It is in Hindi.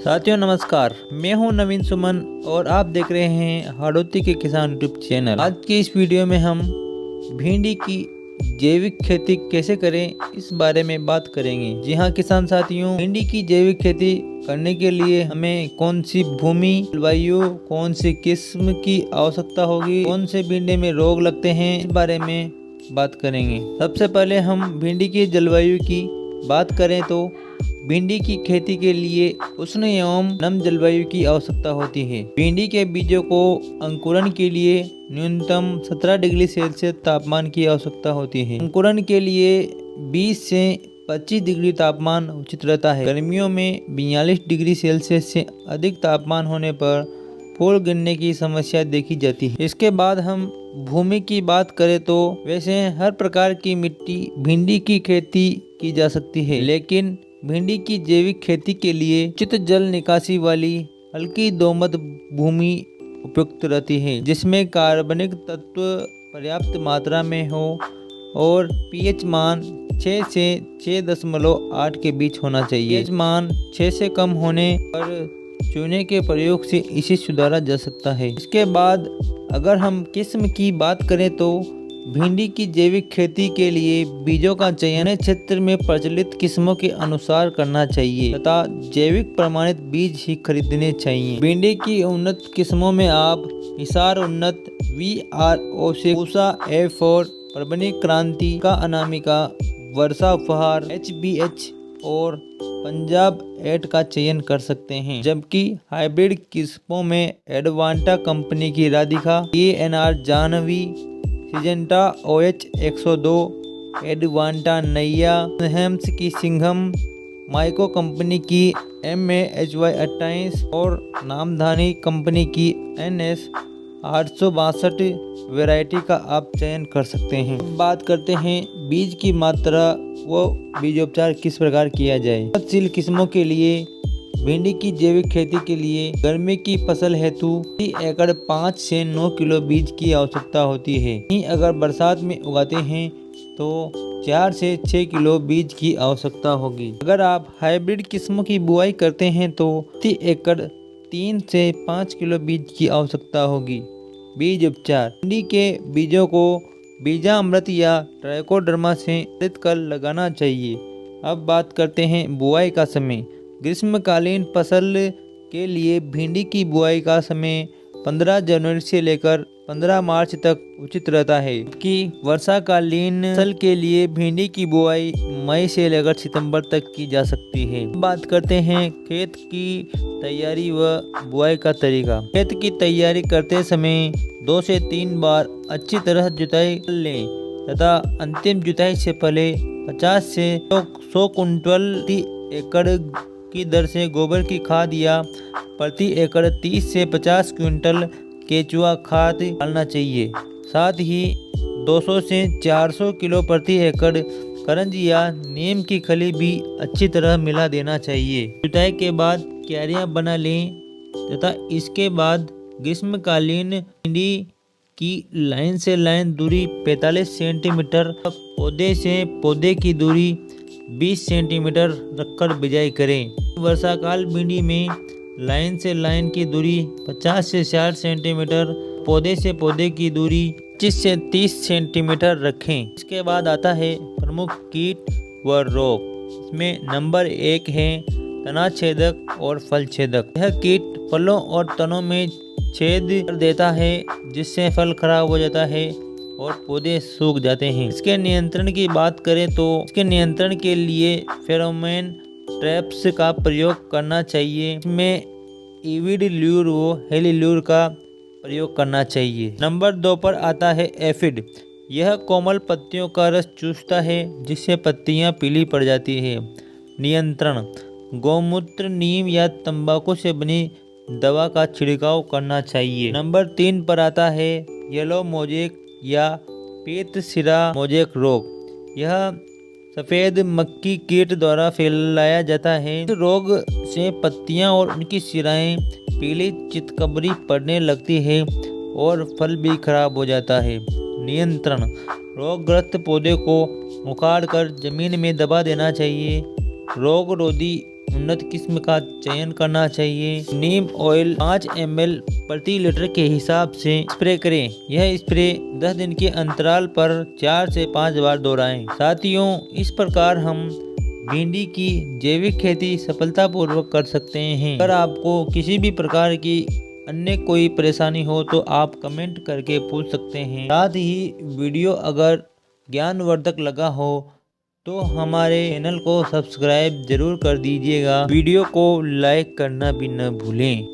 साथियों नमस्कार, मैं हूं नवीन सुमन और आप देख रहे हैं हाड़ौती के किसान यूट्यूब चैनल। आज की इस वीडियो में हम भिंडी की जैविक खेती कैसे करें इस बारे में बात करेंगे। जी हां किसान साथियों, भिंडी की जैविक खेती करने के लिए हमें कौन सी भूमि, जलवायु, कौन सी किस्म की आवश्यकता होगी, कौन से भिंडी में रोग लगते हैं, इस बारे में बात करेंगे। सबसे पहले हम भिंडी की जलवायु की बात करें तो भिंडी की खेती के लिए उष्ण एवं नम जलवायु की आवश्यकता होती है। भिंडी के बीजों को अंकुरण के लिए न्यूनतम 17 डिग्री सेल्सियस तापमान की आवश्यकता होती है। अंकुरण के लिए 20 से 25 डिग्री तापमान उचित रहता है। गर्मियों में 42 डिग्री सेल्सियस से अधिक तापमान होने पर फूल गिरने की समस्या देखी जाती है। इसके बाद हम भूमि की बात करें तो वैसे हर प्रकार की मिट्टी भिंडी की खेती की जा सकती है, लेकिन भिंडी की जैविक खेती के लिए उचित जल निकासी वाली हल्की दोमट भूमि उपयुक्त रहती है, जिसमें कार्बनिक तत्व पर्याप्त मात्रा में हो और पीएच मान 6 से 6.8 के बीच होना चाहिए। पीएच मान 6 से कम होने पर चूने के प्रयोग से इसे सुधारा जा सकता है। इसके बाद अगर हम किस्म की बात करें तो भिंडी की जैविक खेती के लिए बीजों का चयन क्षेत्र में प्रचलित किस्मों के अनुसार करना चाहिए तथा जैविक प्रमाणित बीज ही खरीदने चाहिए। भिंडी की उन्नत किस्मों में आप हिसार उन्नत, VRO से पूसा A4, परभनी क्रांति का अनामिका, वर्षा उपहार, HBH और पंजाब 8 का चयन कर सकते हैं। जबकि हाइब्रिड किस्मों में एडवांटा कंपनी की Radhika, ANR Janvi, Syngenta OH 102, Advanta Naiya, हेम्स की सिंघम, माइको कंपनी की MAHY 28 और नामधानी कंपनी की NS 862 वैरायटी का आप चयन कर सकते हैं। बात करते हैं बीज की मात्रा व बीजोपचार किस प्रकार किया जाए। उन्नतशील किस्मों के लिए भिंडी की जैविक खेती के लिए गर्मी की फसल हेतु प्रति एकड़ 5 से 9 किलो बीज की आवश्यकता होती है। अगर बरसात में उगाते हैं तो 4 से 6 किलो बीज की आवश्यकता होगी। अगर आप हाइब्रिड किस्मों की बुआई करते हैं तो प्रति एकड़ 3 से 5 किलो बीज की आवश्यकता होगी। बीज उपचार, भिंडी के बीजों को बीजामृत या ट्राइकोडर्मा से मिश्रित कर लगाना चाहिए। अब बात करते हैं बुआई का समय। ग्रीष्मकालीन फसल के लिए भिंडी की बुआई का समय 15 जनवरी से लेकर 15 मार्च तक उचित रहता है, कि वर्षाकालीन फसल के लिए भिंडी की बुआई मई से लेकर सितंबर तक की जा सकती है। बात करते हैं खेत की तैयारी व बुआई का तरीका। खेत की तैयारी करते समय 2 से 3 बार अच्छी तरह जुताई कर लें तथा अंतिम जुताई से पहले 50 से 100 कुंटल प्रति एकड़ की दर से गोबर की खाद या प्रति एकड़ 30 से 50 क्विंटल केचुआ खाद डालना चाहिए। साथ ही 200 से 400 किलो प्रति एकड़ करंज या नीम की खली भी अच्छी तरह मिला देना चाहिए। जुताई के बाद क्यारियां बना लें तथा इसके बाद ग्रीष्मकालीन भिंडी की लाइन से लाइन दूरी 45 सेंटीमीटर, पौधे से पौधे की दूरी 20 सेंटीमीटर रखकर बिजाई करें। वर्षाकाल भिंडी में लाइन से लाइन की दूरी 50 से 60 सेंटीमीटर, पौधे से पौधे की दूरी 25 से 30 सेंटीमीटर रखें। इसके बाद आता है प्रमुख कीट व रोग। इसमें नंबर 1 है तना छेदक और फल छेदक। यह कीट फलों और तनों में छेद कर देता है, जिससे फल खराब हो जाता है और पौधे सूख जाते हैं। इसके नियंत्रण की बात करें तो इसके नियंत्रण के लिए फेरोमोन ट्रैप्स का प्रयोग करना चाहिए। इसमें एविड ल्यूर व हेली ल्यूर का प्रयोग करना चाहिए। नंबर 2 पर आता है एफिड। यह कोमल पत्तियों का रस चूसता है, जिससे पत्तियां पीली पड़ जाती है। नियंत्रण, गौमूत्र, नीम या तंबाकू से बनी दवा का छिड़काव करना चाहिए। नंबर 3 पर आता है येलो मोजेक या पीत सिरा मोजेक रोग। यह सफ़ेद मक्खी कीट द्वारा फैलाया जाता है। इस रोग से पत्तियां और उनकी सिराएं पीली चितकबरी पड़ने लगती है और फल भी खराब हो जाता है। नियंत्रण, रोगग्रस्त पौधे को उखाड़ कर जमीन में दबा देना चाहिए। रोग रोधी उन्नत किस्म का चयन करना चाहिए। नीम ऑयल 5 ml प्रति लीटर के हिसाब से स्प्रे करें। यह स्प्रे 10 दिन के अंतराल पर 4 से 5 बार दोहराएं। साथियों, इस प्रकार हम भिंडी की जैविक खेती सफलतापूर्वक कर सकते हैं। अगर आपको किसी भी प्रकार की अन्य कोई परेशानी हो तो आप कमेंट करके पूछ सकते हैं। साथ ही वीडियो अगर ज्ञानवर्धक लगा हो तो हमारे चैनल को सब्सक्राइब जरूर कर दीजिएगा। वीडियो को लाइक करना भी न भूलें।